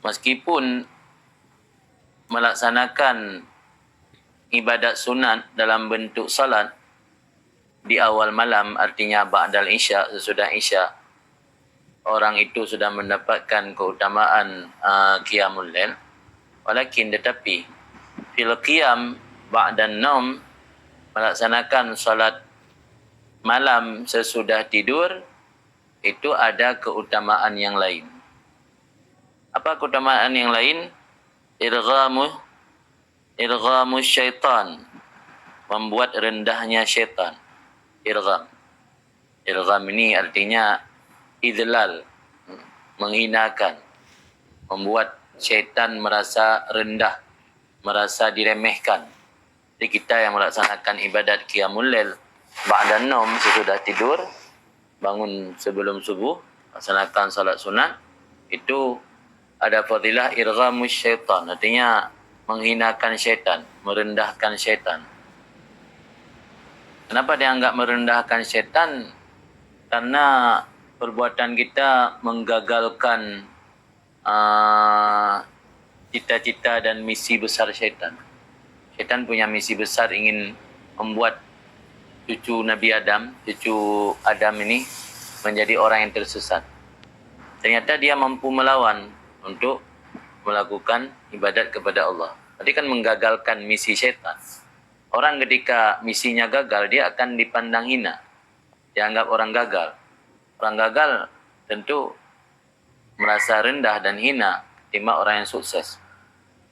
meskipun melaksanakan ibadat sunat dalam bentuk salat di awal malam, artinya ba'dal isya, sesudah isya, orang itu sudah mendapatkan keutamaan qiyamul lail. Walakin tetapi fil qiyam ba'dan naum, melaksanakan salat malam sesudah tidur, itu ada keutamaan yang lain. Apa keutamaan yang lain? Irghamu syaitan, membuat rendahnya syaitan. Irgham ini artinya idlal, menghinakan, membuat syaitan merasa rendah, merasa diremehkan. Jadi kita yang melaksanakan ibadat qiyamul lail ba'dan naum, sesudah tidur, bangun sebelum subuh, laksanakan salat sunat, itu ada fadilah irghamus syaitan, artinya menghinakan syaitan, merendahkan syaitan. Kenapa dianggap merendahkan syaitan? Karena perbuatan kita menggagalkan cita-cita dan misi besar syaitan. Syaitan punya misi besar, ingin membuat cucu Nabi Adam, cucu Adam ini menjadi orang yang tersesat. Ternyata dia mampu melawan untuk melakukan ibadat kepada Allah. Tadi kan menggagalkan misi syaitan. Orang ketika misinya gagal, dia akan dipandang hina, dianggap orang gagal. Orang gagal tentu merasa rendah dan hina timbang orang yang sukses.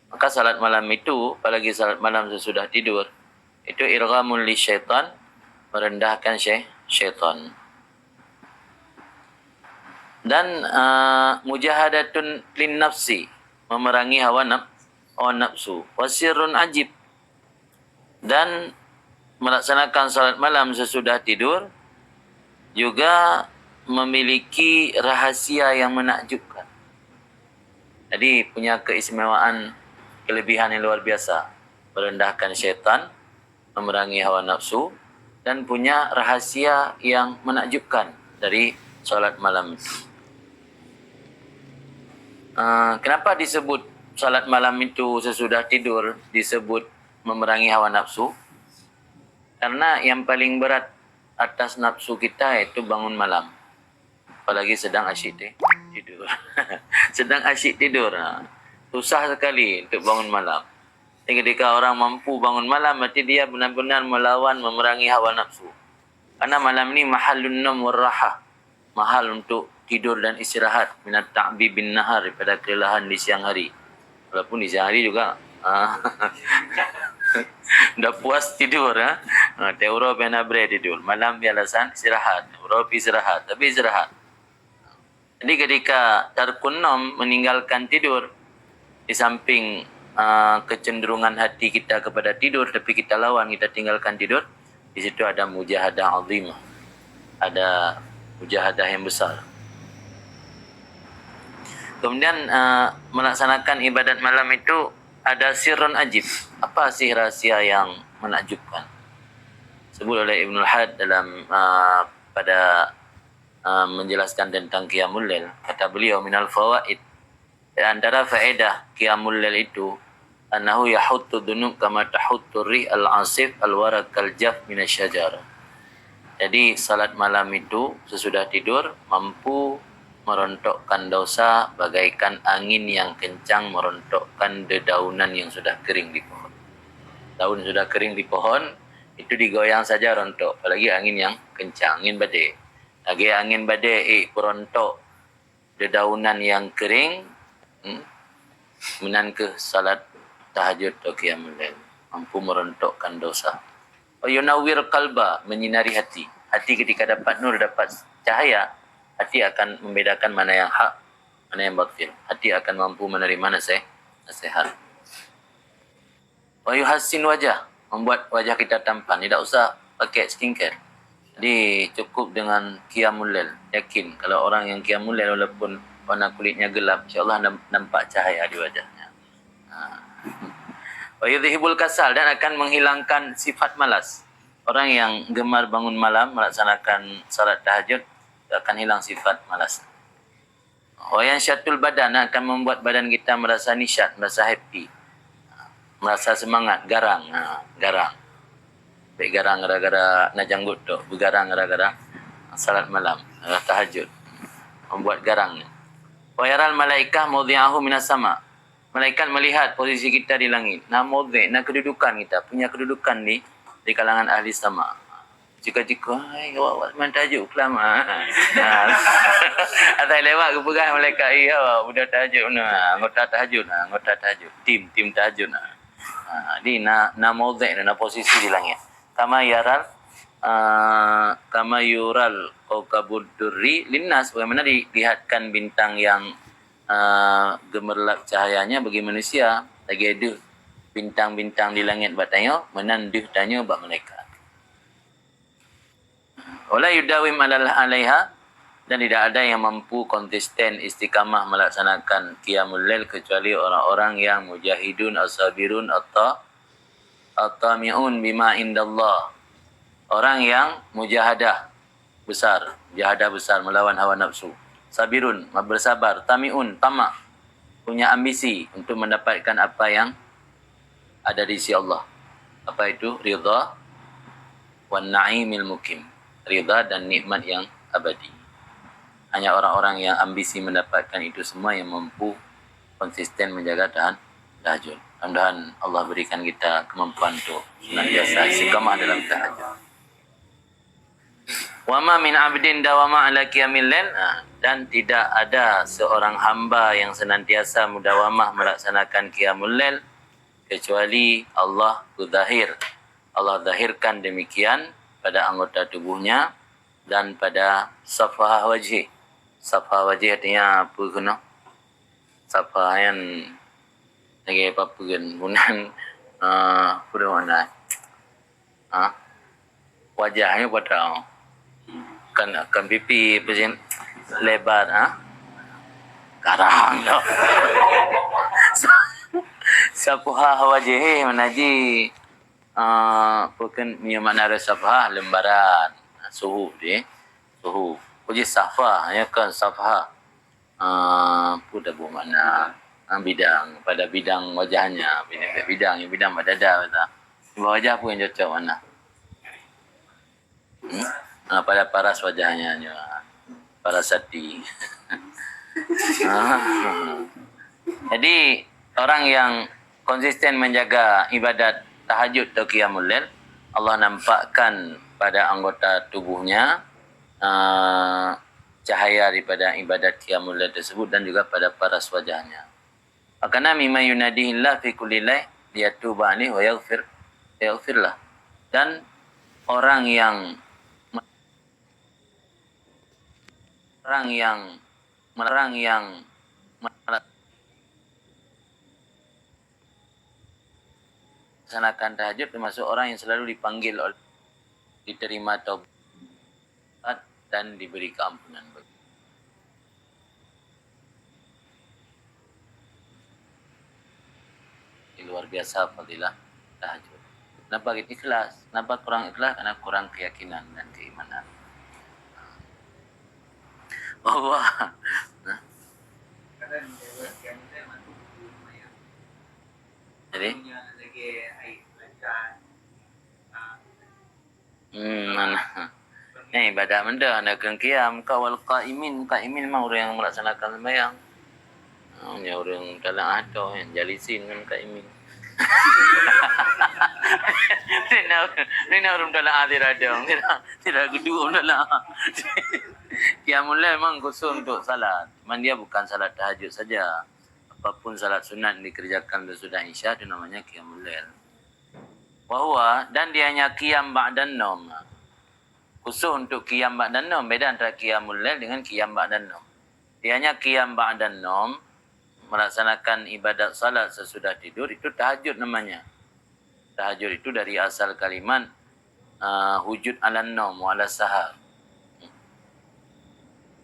Maka salat malam itu, apalagi salat malam sesudah tidur, itu irghamul li syaitan, merendahkan syaitan. Dan mujahadatun lin nafsi, memerangi hawa nafsu. Wasirun ajib, dan melaksanakan salat malam sesudah tidur juga memiliki rahasia yang menakjubkan. Jadi punya keistimewaan, kelebihan yang luar biasa, merendahkan syaitan, memerangi hawa nafsu, dan punya rahasia yang menakjubkan dari salat malam itu. Kenapa disebut salat malam itu sesudah tidur disebut memerangi hawa nafsu? Karena yang paling berat atas nafsu kita itu bangun malam. Apalagi sedang asyik tidur. Sedang asyik tidur. Susah sekali untuk bangun malam. Jadi ketika orang mampu bangun malam, berarti dia benar-benar melawan, memerangi hawa nafsu. Karena malam ni mahallun naum warrahah, mahal untuk tidur dan istirahat, minat ta'bi bin nahar, daripada kelelahan di siang hari. Walaupun di siang hari juga dah puas tidur, teuro bena bre tidur. Malam bialasan istirahat, Europi istirahat, tapi istirahat. Jadi ketika tarkun naum, meninggalkan tidur, di samping kecenderungan hati kita kepada tidur, tapi kita lawan, kita tinggalkan tidur, di situ ada mujahadah azimah, ada mujahadah yang besar. Kemudian melaksanakan ibadat malam itu ada sirrun ajib. Apa sih rahasia yang menakjubkan? Sebut oleh Ibnul Had dalam pada menjelaskan tentang qiyamul lail. Kata beliau, minal fawaid, di antara faedah qiyamul lail itu, annahu yahuttu dhunub kama tahuttu rih al-asif al-warak al-jaf minasyajarah. Jadi salat malam itu sesudah tidur mampu merontokkan dosa bagaikan angin yang kencang merontokkan dedaunan yang sudah kering di pohon. Daun sudah kering di pohon, itu digoyang saja rontok. Apalagi angin yang kencang, angin badai. Lagi angin badai, merontok dedaunan yang kering, menan ke salat tahajud atau qiyamul lail, mampu merontokkan dosa. Yunawwir qalba, menyinari hati. Hati ketika dapat nur, dapat cahaya, hati akan membedakan mana yang hak, mana yang batil. Hati akan mampu menerima nasihat. Wa yuhassin wajah, membuat wajah kita tampan. Tidak usah pakai skincare. Jadi cukup dengan qiyamul lail. Yakin kalau orang yang qiyamul lail walaupun warna kulitnya gelap, insya-Allah nampak cahaya di wajahnya. Wa yudhibul kasal, dan akan menghilangkan sifat malas. Orang yang gemar bangun malam melaksanakan salat tahajud akan hilang sifat malas. Yang syatul badan akan membuat badan kita merasa nisyat, merasa happy, merasa semangat, garang. Garang. Baik garang gara-gara nak janggut tu, bergarang gara-gara salat malam, tahajud. Membuat garang. Wa yaral malaikah mawdi'ahu minas sama. Malaikat melihat posisi kita di langit. Mawdi', kedudukan kita, punya kedudukan di kalangan ahli sama. Jika-jika, awak main tajuk kelama. Atas lewat ke pegang malaikat, budak tahajud na, anggota tahajud, tim tahajud na. Di na mawdi', na posisi di langit. Kama yural qaukabud durri linnas, bagaimana dilihatkan bintang yang gemerlap cahayanya bagi manusia. Lagi ada bintang-bintang di langit buat tanya, menanduh tanya buat malaikat. Wala yudawim alaiha, dan tidak ada yang mampu konsisten istiqamah melaksanakan qiyamul lail kecuali orang-orang yang mujahidun as-sabirun atau at-tami'un bima indallah. Orang yang mujahadah besar melawan hawa nafsu. Sabirun, bersabar. Tami'un, tamak, punya ambisi untuk mendapatkan apa yang ada di sisi Allah. Apa itu? Ridha wan na'imil mukim. Ridha dan nikmat yang abadi. Hanya orang-orang yang ambisi mendapatkan itu semua yang mampu konsisten menjaga tahajud. Mudah-mudahan Allah berikan kita kemampuan untuk senantiasa istiqamah dalam tahajud. Wa ma min 'abdin dawama 'ala qiyamil lail, dan tidak ada seorang hamba yang senantiasa mudawamah melaksanakan qiyamul lail kecuali Allah zahirkan demikian pada anggota tubuhnya dan pada safhah wajhi. Safhah wajhi artinya apa kena? Safhah yang lagi apa kan bunan pura mana wajahnya pada kan pipi pasien lebar karang dah. Safhah wajhi menaji bukan punya makna safhah lembaran suhu dia suhu. Jadi safhah ya kan safhah pada bermakna bidang pada bidang wajahnya, bidang pada dada kata. Wajah pun yang cocok mana? Pada paras wajahnya, parasati. Jadi orang yang konsisten menjaga ibadat tahajud atau qiyamul lail, Allah nampakkan pada anggota tubuhnya cahaya daripada ibadat qiyamul lail tersebut dan juga pada paras wajahnya. Makana mimma yunadihillah fi kulli lail liyatuba alaihi wa yaghfirlah. Dan orang yang melaksanakan tahajud termasuk orang yang selalu dipanggil oleh diterima taubat dan diberi keampunan. Luar biasa fadilah tahajud. Kenapa kita ikhlas? Kenapa kurang ikhlas? Karena kurang keyakinan dan keimanan. Allah. Jadi mana? Ni ibadat benda nak qiyam kawal qaimin memang orang yang melaksanakan sembahyang. Ni orang dalam ada yang jalisin dengan qaimin. Ni orang dalam adir ada. Tidak kedua dalam. Qiyamul lail memang khusus untuk salat. Memang dia bukan salat tahajud saja. Apapun salat sunat dikerjakan sesudah isya itu namanya qiyamul lail. Bahwa dan dia hanya qiyam ba'dan naum. Khusus untuk qiyam ba'dan naum, beda antara qiyamul lail dengan qiyam ba'dan naum. Dia hanya qiyam ba'dan naum, melaksanakan ibadat salat sesudah tidur, itu tahajud namanya. Tahajud itu dari asal kalimat hujud ala naum wa ala sahar.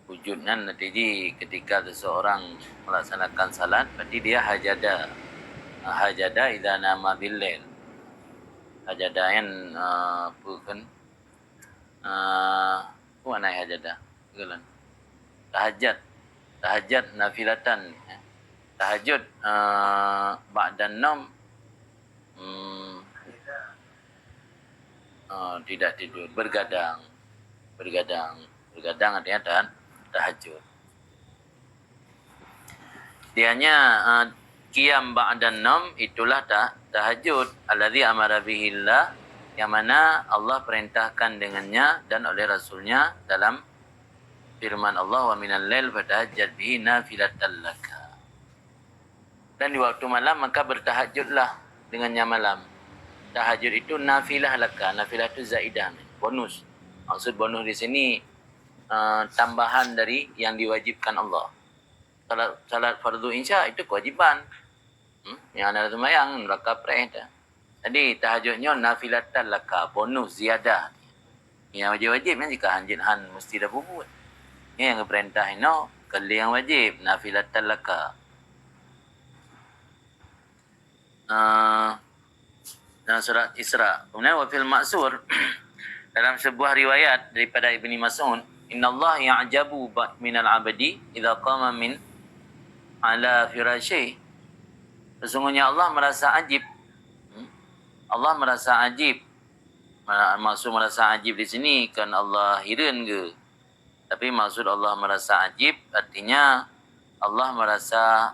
Wujudnya nanti ketika seseorang melaksanakan salat, berarti dia hajada. Hajada idza nama bil-lail. Hajada yang bukan mana hajada? Gelan. Tahajat tahajud nafilatan. Tahajud ba'dan naum tidak tidur, bergadang artinya tahajud. Dianya qiyam ba'dan naum itulah tahajud alladzi amara bihillah, yang mana Allah perintahkan dengannya dan oleh Rasulnya dalam firman Allah, wa minal lail fatahajjad bihi nafilatan laka. Dan di waktu malam maka bertahajudlah dengannya malam. Tahajud itu nafilah laka. Nafilah itu zaidah, bonus. Maksud bonus di sini tambahan dari yang diwajibkan Allah. Salat fardu insya itu kewajiban. Yang ada sembahyang rakaat dah. Jadi tahajudnya nafilatan laka, bonus ziyadah. Yang wajib-wajib kan jika hanjin mesti dah buat. Yang perintah ini kali yang wajib nafilatan laka. Dalam surat Isra. Kemudian wa fil ma'sur dalam sebuah riwayat daripada Ibni Mas'ud, innallaha ya'jabu minal 'abdi idza qama min ala firasyi. Sesungguhnya Allah merasa ajib. Allah merasa ajib. Maksud merasa ajib di sini kan Allah hiran ke? Tapi maksud Allah merasa ajib artinya Allah merasa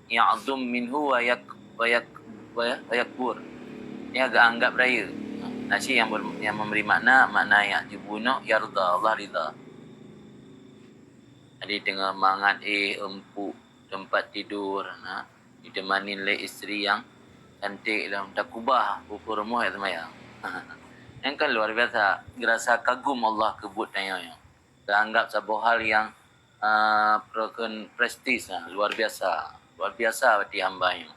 ya'dum minhu wa yakbur. Ini agak anggap raya. Nasi yang memberi makna ya'jibuna yarda, Allah ridha. Jadi tengah mangat empuk tempat tidur, ditemani oleh isteri yang cantik dalam takubah ukur rumah semayang. Yang kan luar biasa, rasa kagum Allah kebut tanya. Anggap sebuah hal yang prestis, luar biasa berarti hamba yang.